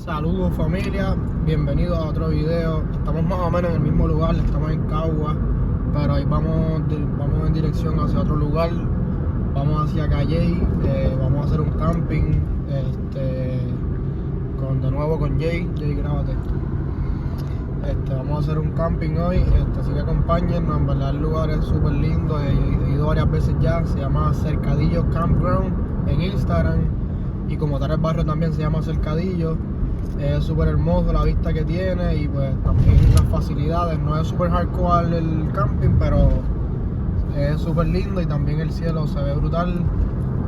Saludos familia, bienvenidos a otro video. Estamos más o menos en el mismo lugar, estamos en Cagua, pero ahí vamos en dirección hacia otro lugar. Vamos hacia Calley, vamos a hacer un camping, de nuevo con Jay, grábate. Vamos a hacer un camping hoy, así que acompáñennos. En verdad el lugar es súper lindo, he ido varias veces ya. Se llama Cercadillo Campground en Instagram, y como tal el barrio también se llama Cercadillo. Es súper hermoso la vista que tiene, y pues también las facilidades. No es súper hardcore el camping, pero es súper lindo, y también el cielo se ve brutal,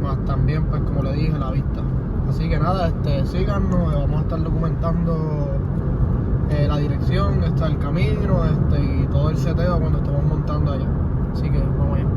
más también pues como le dije, la vista. Así que nada, síganos, vamos a estar documentando la dirección, el camino, y todo el seteo cuando estemos montando allá. Así que vamos allá.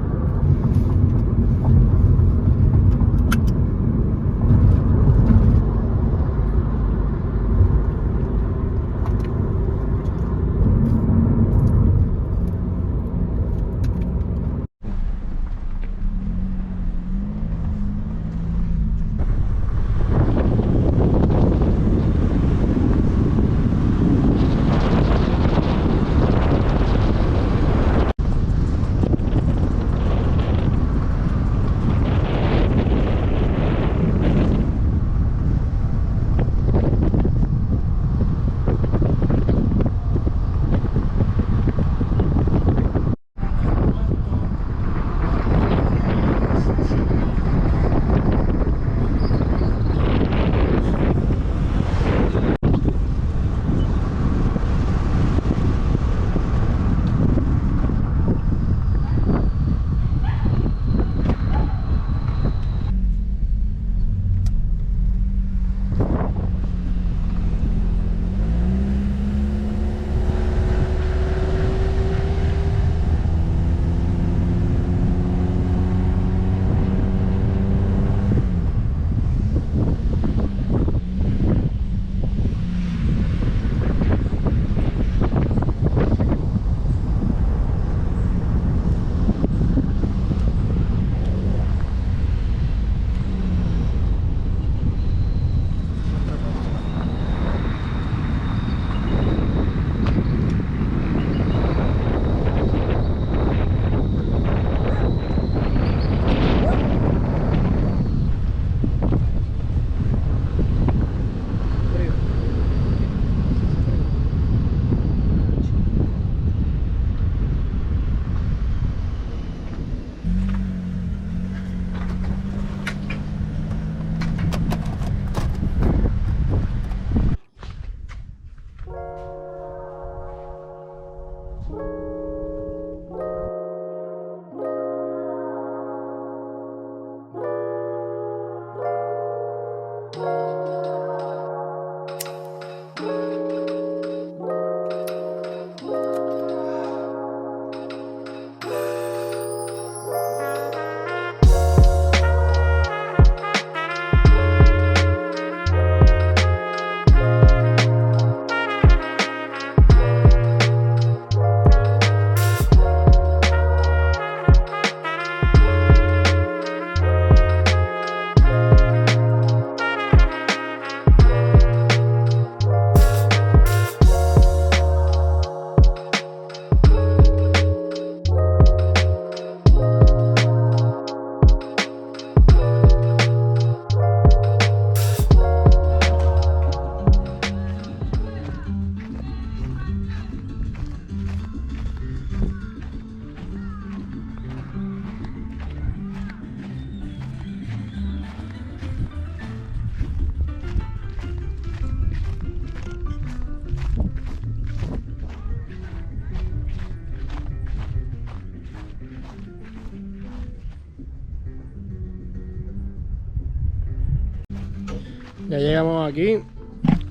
Ya llegamos aquí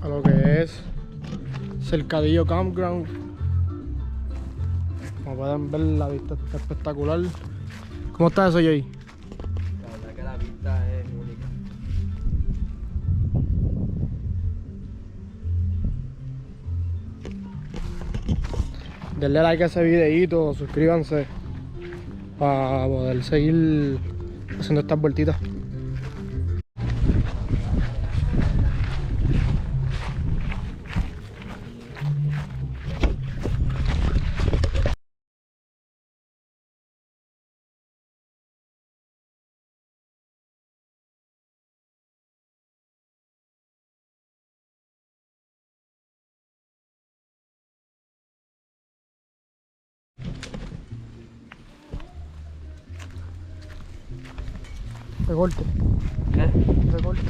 a lo que es Cercadillo Campground. Como pueden ver, la vista está espectacular. ¿Cómo está eso, Jay? La verdad que la vista es única. Denle like a ese videito, suscríbanse para poder seguir haciendo estas vueltitas. Recorte. ¿Qué? Recorte.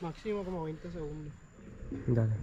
Máximo como 20 segundos. Dale.